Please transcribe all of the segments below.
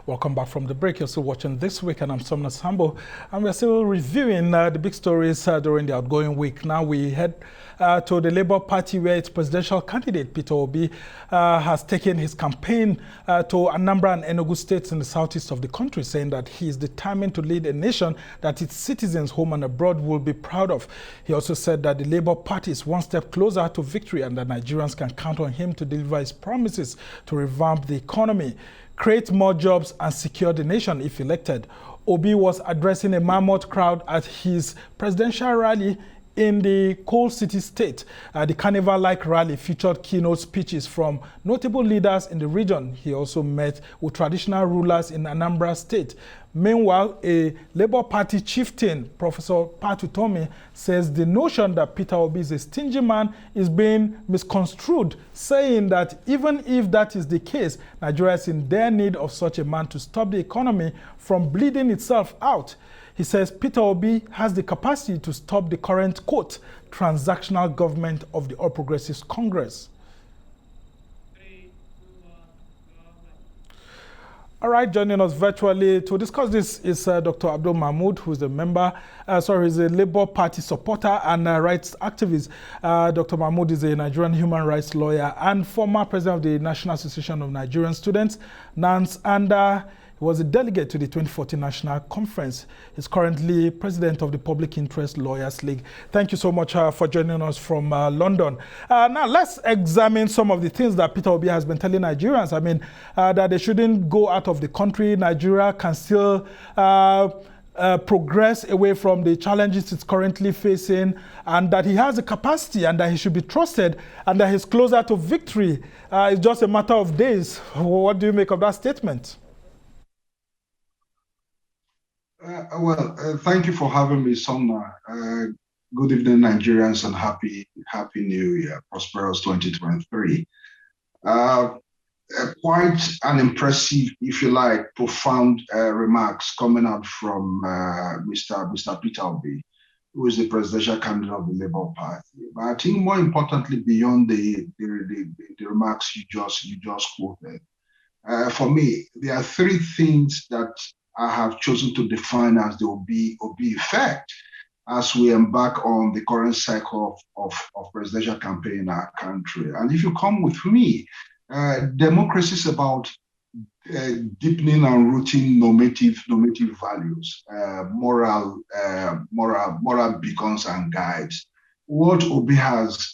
Welcome back from the break. You're still watching This Week, and I'm Somna Sambo, and we're still reviewing the big stories during the outgoing week. Now we head to the Labour Party, where its presidential candidate, Peter Obi, has taken his campaign to Anambra and Enugu states in the southeast of the country, saying that he is determined to lead a nation that its citizens, home and abroad, will be proud of. He also said that the Labour Party is one step closer to victory and that Nigerians can count on him to deliver his promises to revamp the economy, create more jobs, and secure the nation if elected. Obi was addressing a mammoth crowd at his presidential rally in the Coal City State. The carnival-like rally featured keynote speeches from notable leaders in the region. He also met with traditional rulers in Anambra State. Meanwhile, a Labour Party chieftain, Professor Patu Tomi, says the notion that Peter Obi is a stingy man is being misconstrued, saying that even if that is the case, Nigeria is in dire need of such a man to stop the economy from bleeding itself out. He says Peter Obi has the capacity to stop the current, quote, transactional government of the All Progressives Congress. All right, joining us virtually to discuss this is Dr. Abdul Mahmud, who is a member, he's a Labour Party supporter and rights activist. Dr. Mahmud is a Nigerian human rights lawyer and former president of the National Association of Nigerian Students, NANS, and he was a delegate to the 2014 National Conference. He's currently president of the Public Interest Lawyers League. Thank you so much for joining us from London. Now, let's examine some of the things that Peter Obi has been telling Nigerians. I mean, that they shouldn't go out of the country. Nigeria can still progress away from the challenges it's currently facing, and that he has the capacity and that he should be trusted and that he's closer to victory. It's just a matter of days. What do you make of that statement? Thank you for having me, Somna. Good evening, Nigerians, and happy New Year, prosperous 2023. Quite an impressive, if you like, profound remarks coming out from Mr. Peter Obi, who is the presidential candidate of the Labour Party. But I think more importantly, beyond the remarks you just quoted, for me, there are three things that I have chosen to define as the Obi effect as we embark on the current cycle of presidential campaign in our country. And if you come with me, democracy is about deepening and rooting normative values, moral beacons and guides. What Obi has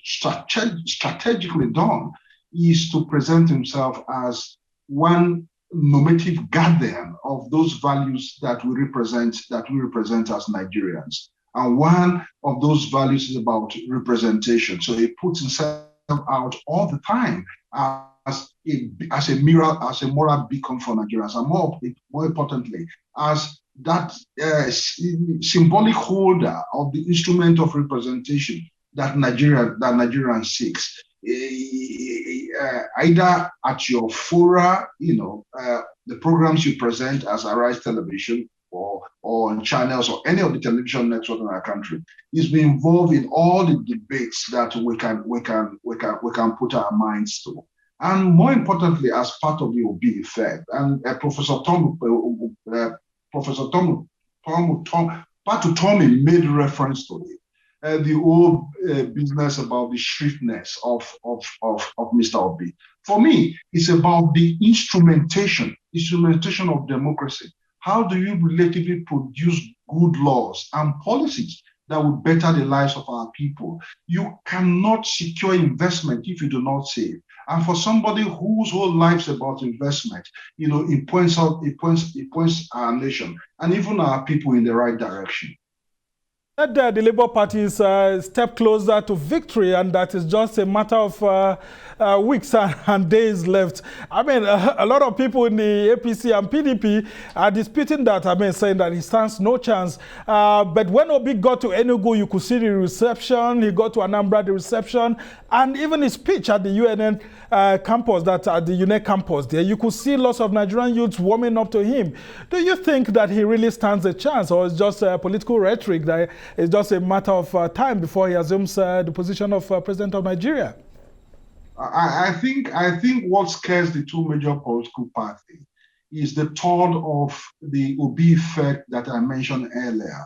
strategically done is to present himself as one normative guardian of those values that we represent as Nigerians. And one of those values is about representation. So he puts himself out all the time as a moral beacon for Nigerians, and more importantly, as that symbolic holder of the instrument of representation that Nigerian seeks. Either at your fora, the programs you present as Arise Television or on channels or any of the television networks in our country, is being involved in all the debates that we can put our minds to. And more importantly, as part of the Obi effect, and Professor Patu Tomi made reference to it. The whole business about the shrewdness of Mr. Obi. For me, it's about the instrumentation of democracy. How do you relatively produce good laws and policies that will better the lives of our people? You cannot secure investment if you do not save. And for somebody whose whole life's about investment, it points our nation and even our people in the right direction. That the Labour Party is a step closer to victory, and that is just a matter of weeks and days left. I mean, a lot of people in the APC and PDP are disputing that, saying that he stands no chance. But when Obi got to Enugu, you could see the reception. He got to Anambra, the reception, and even his speech at the UNN campus, at the UNN campus there, you could see lots of Nigerian youths warming up to him. Do you think that he really stands a chance, or it's just political rhetoric that it's just a matter of time before he assumes the position of president of Nigeria? I think what scares the two major political parties is the third of the Obi effect that I mentioned earlier.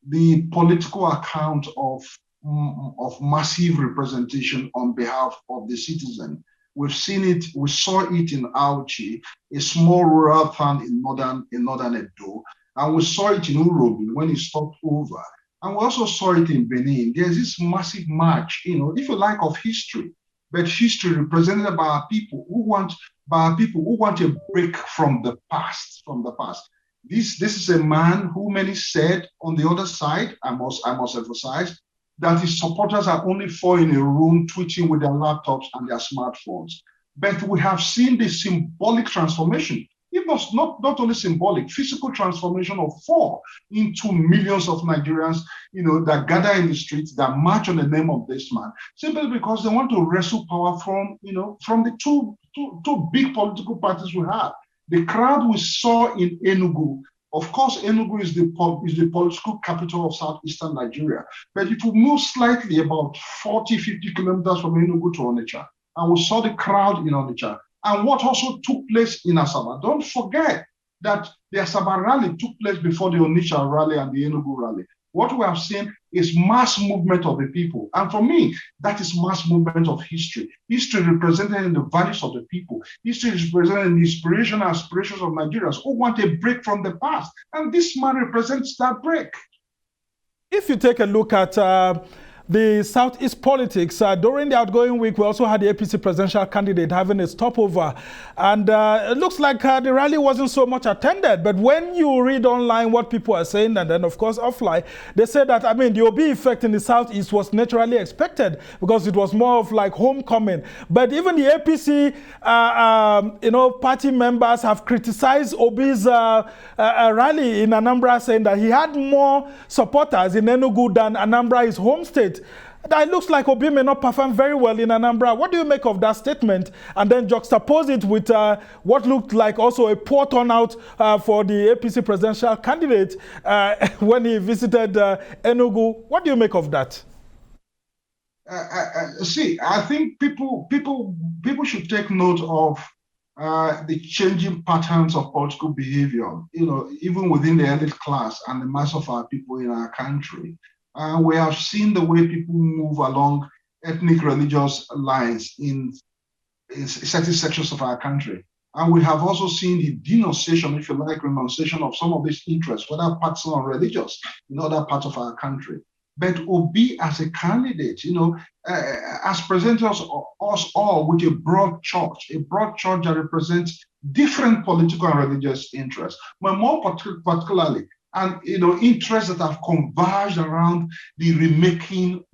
The political account of massive representation on behalf of the citizen. We've seen it, we saw it in Auchi, a small rural town in northern Edo, and we saw it in Urobi when it stopped over. And we also saw it in Benin. There's this massive march, if you like, of history, but history represented by our people who want a break from the past, This is a man who many said on the other side, I must emphasize, that his supporters are only four in a room tweeting with their laptops and their smartphones. But we have seen the symbolic transformation, it was not only symbolic, physical transformation of four into millions of Nigerians, that gather in the streets, that march on the name of this man, simply because they want to wrestle power from the two big political parties we have. The crowd we saw in Enugu, of course, Enugu is the political capital of southeastern Nigeria, but it will move slightly about 40, 50 kilometers from Enugu to Onitsha. And we saw the crowd in Onitsha. And what also took place in Asaba. Don't forget that the Asaba rally took place before the Onitsha rally and the Enugu rally. What we have seen is mass movement of the people. And for me, that is mass movement of history. History represented in the values of the people. History is represented in the inspiration and aspirations of Nigerians who want a break from the past. And this man represents that break. If you take a look at the Southeast politics, during the outgoing week, we also had the APC presidential candidate having a stopover. And it looks like the rally wasn't so much attended. But when you read online what people are saying, and then, of course, offline, they say that, the Obi effect in the Southeast was naturally expected because it was more of like homecoming. But even the APC, party members have criticized Obi's rally in Anambra, saying that he had more supporters in Enugu than Anambra, his home state. That looks like Obi may not perform very well in Anambra. What do you make of that statement? And then juxtapose it with what looked like also a poor turnout for the APC presidential candidate when he visited Enugu. What do you make of that? See, I think people should take note of the changing patterns of political behavior, even within the elite class and the mass of our people in our country. We have seen the way people move along ethnic religious lines in certain sections of our country. And we have also seen the denunciation, if you like, renunciation of some of these interests, whether personal or religious, in other parts of our country. But Obi as a candidate, has presented us all with a broad church that represents different political and religious interests, but more particularly, and interests that have converged around the remaking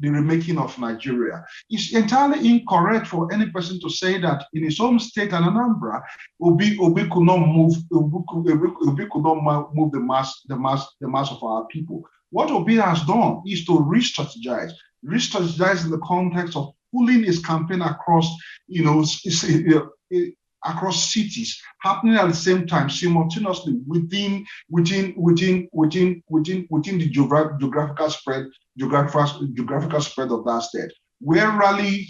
of Nigeria. It's entirely incorrect for any person to say that in his home state and Anambra, Obi could not move. Obi could not move the mass of our people. What Obi has done is to re-strategize in the context of pulling his campaign across, across cities, happening at the same time, simultaneously within the geographical spread of that state. Where rally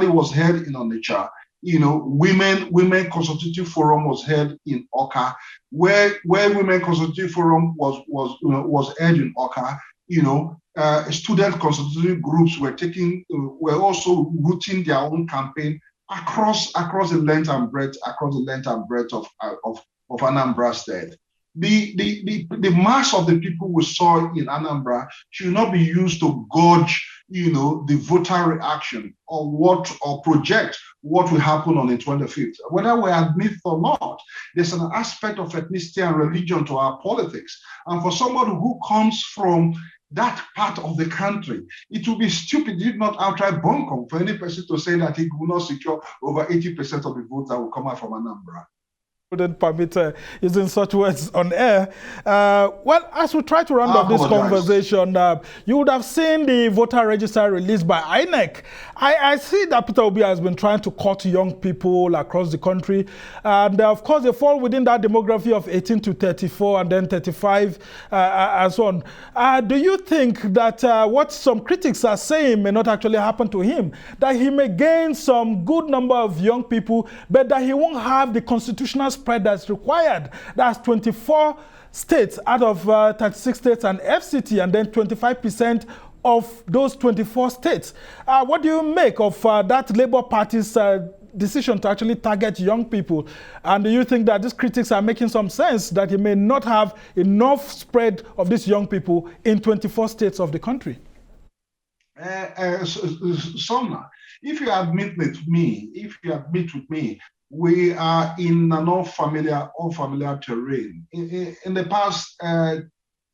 was held in Onitsha, Women Consultative Forum was held in Oka. Where Women Consultative Forum was held in Oka, student consultative groups were also routing their own campaign across the length and breadth of Anambra State. The mass of the people we saw in Anambra should not be used to gauge, the voter reaction or project what will happen on the 25th. Whether we admit or not, there's an aspect of ethnicity and religion to our politics. And for somebody who comes from that part of the country, it would be stupid, if not outright bunkum, for any person to say that he will not secure over 80% of the votes that will come out from Anambra. Wouldn't permit using such words on air. Well, as we try to round up this conversation, you would have seen the voter register released by INEC. I see that Peter Obi has been trying to cut young people across the country. And of course, they fall within that demography of 18 to 34 and then 35 and so on. Do you think that what some critics are saying may not actually happen to him? That he may gain some good number of young people, but that he won't have the constitutional spread that's required. That's 24 states out of 36 states and FCT, and then 25% of those 24 states. What do you make of that Labour Party's decision to actually target young people? And do you think that these critics are making some sense, that you may not have enough spread of these young people in 24 states of the country? Sumner, if you admit with me, we are in an unfamiliar terrain. In the past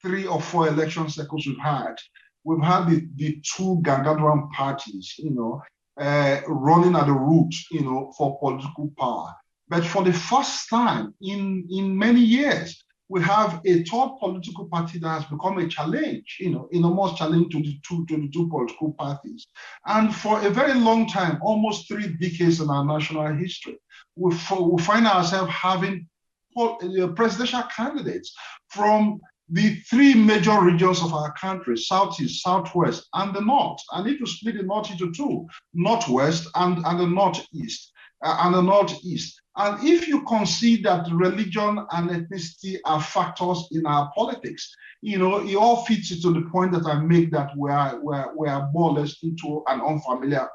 3 or 4 election cycles we've had the two gargantuan parties, running at the root, for political power. But for the first time in many years, we have a third political party that has become a challenge, enormous challenge to the two political parties. And for a very long time, almost 3 decades in our national history, we find ourselves having presidential candidates from the 3 major regions of our country: Southeast, Southwest, and the North. And if you split the North into 2, Northwest and the Northeast, And if you concede that religion and ethnicity are factors in our politics, it all fits into the point that I make, that we are more or less into an unfamiliar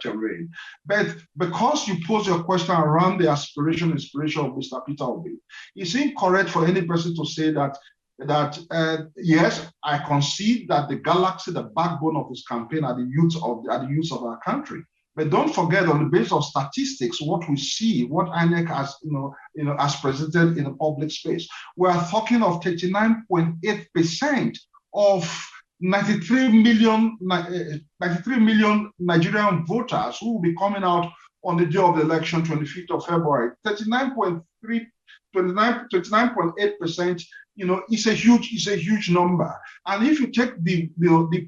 terrain. But because you pose your question around the inspiration of Mr. Peter Obi, it's incorrect for any person to say that yes, I concede that the galaxy, the backbone of his campaign, are the youth of our country. But don't forget, on the basis of statistics, what we see, what INEC has, has presented in the public space, we are talking of 39.8% of 93 million Nigerian voters who will be coming out on the day of the election, 25th of February. 29.8%, is a huge number. And if you take the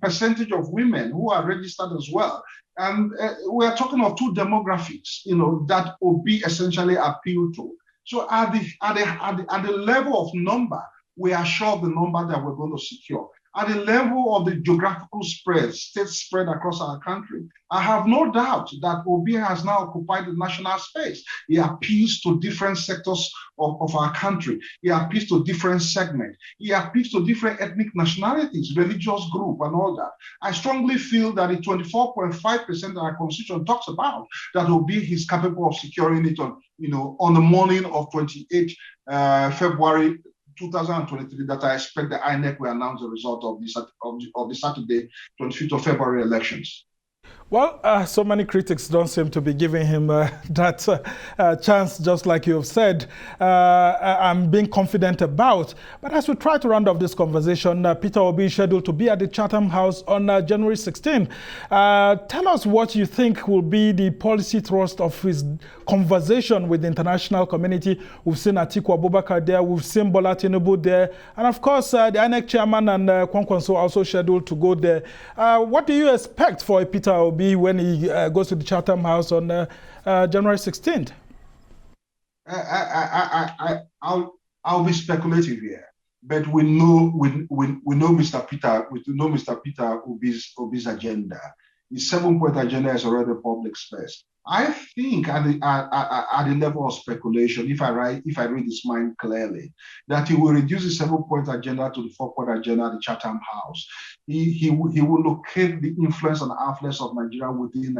percentage of women who are registered as well, and we are talking of 2 demographics, that will be essentially appealed to. So at the level of number, we are sure of the number that we're going to secure. At the level of the geographical spread, state spread across our country, I have no doubt that Obi has now occupied the national space. He appeals to different sectors of our country. He appeals to different segments. He appeals to different ethnic nationalities, religious group, and all that. I strongly feel that the 24.5% that our constitution talks about, that Obi is capable of securing it on the morning of 28 February 2023, that I expect the INEC will announce the result of the Saturday, 25th of February elections. Well, so many critics don't seem to be giving him that chance, just like you have said. I'm being confident about. But as we try to round off this conversation, Peter Obi is scheduled to be at the Chatham House on January 16. Tell us what you think will be the policy thrust of his conversation with the international community. We've seen Atiku Abubakar there, we've seen Bola Tinubu there, and of course, the INEC chairman and Kwankwaso also scheduled to go there. What do you expect for Peter Obi when he goes to the Chatham House on January 16th? I'll be speculative here, but we know Mr. Peter Obi's agenda. His 7-point agenda is already public space. I think at the level of speculation, if I read his mind clearly, that he will reduce the 7-point agenda to the 4-point agenda at the Chatham House. He will locate the influence and affluence of Nigeria within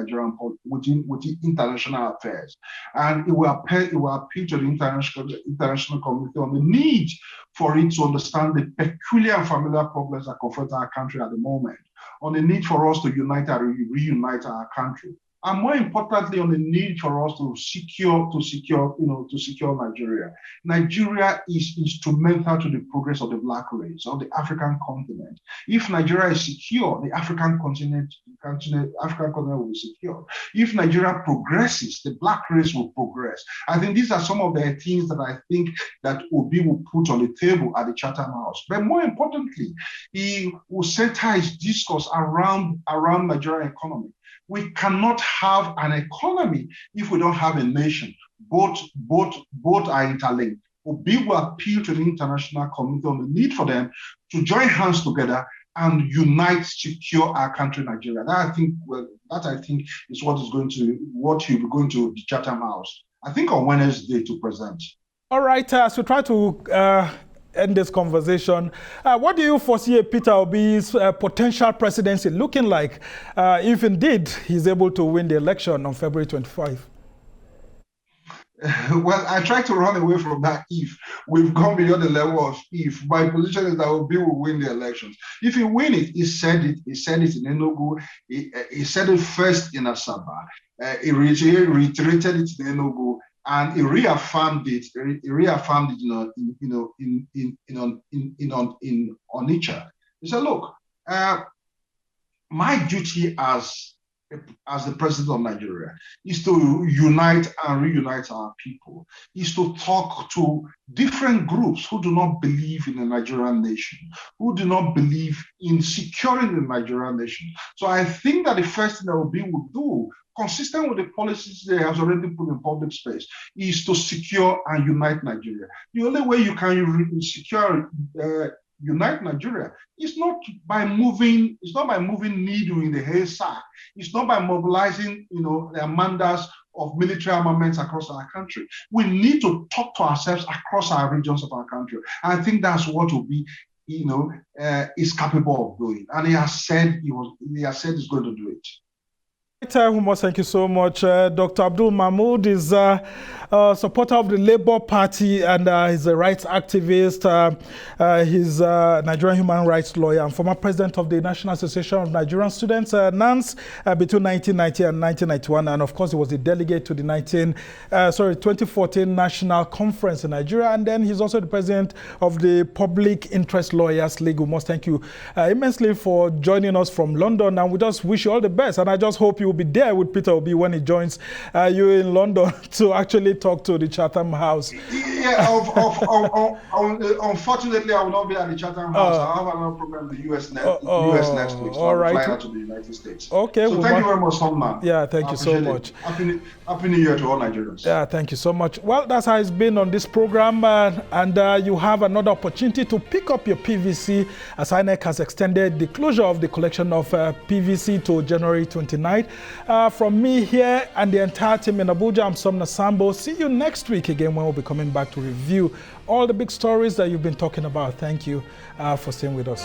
international affairs, and it will appeal to the international community on the need for it to understand the peculiar and familiar problems that confront our country at the moment, on the need for us to unite and reunite our country, and more importantly, on the need for us to secure Nigeria. Nigeria is instrumental to the progress of the Black race, of the African continent. If Nigeria is secure, the African continent will be secure. If Nigeria progresses, the Black race will progress. I think these are some of the things that I think that Obi will put on the table at the Chatham House. But more importantly, he will center his discourse around Nigerian economy. We cannot have an economy if we don't have a nation. Both are interlinked. Obi will appeal to the international community on the need for them to join hands together and unite, secure our country, Nigeria. That I think is what he'll be going to the Chatham House, I think on Wednesday, to present. All right, as we try to end this conversation, what do you foresee Peter Obi's potential presidency looking like if indeed he's able to win the election on February 25? Well, I try to run away from that if. We've gone beyond the level of if. My position is that Obi will win the elections. If he win it, he said it in Enugu, he said it first in Asaba, he reiterated it in Enugu, and he reaffirmed it. In Onitsha. He said, "Look, my duty as the president of Nigeria is to unite and reunite our people, is to talk to different groups who do not believe in the Nigerian nation, who do not believe in securing the Nigerian nation." So I think that the first thing that Obi would do, consistent with the policies they have already put in public space, is to secure and unite Nigeria. The only way you can unite Nigeria is not by moving needle in the haystack. It's not by mobilizing, the amanders of military armaments across our country. We need to talk to ourselves across our regions of our country. I think that's what Obi, is capable of doing. And he has said he's going to do it. Thank you so much. Dr. Abdul Mahmud is a supporter of the Labour Party and he's a rights activist. He's a Nigerian human rights lawyer and former president of the National Association of Nigerian Students, NANS, between 1990 and 1991. And of course, he was the delegate to the 2014 National Conference in Nigeria. And then he's also the president of the Public Interest Lawyers League. We must thank you immensely for joining us from London. And we just wish you all the best. And I just hope you will be there with Peter Obi when he joins you in London to actually talk to the Chatham House. Yeah, unfortunately, I will not be at the Chatham House. I have another program in the US next week, so I'll fly out to the United States. Okay. So thank you very much, Tom. Yeah, thank you so much. Happy New Year to all Nigerians. Yeah, thank you so much. Well, that's how it's been on this program, and you have another opportunity to pick up your PVC as INEC has extended the closure of the collection of PVC to January 29th. From me here and the entire team in Abuja, I'm Somna Sambo. See you next week again when we'll be coming back to review all the big stories that you've been talking about. Thank you for staying with us.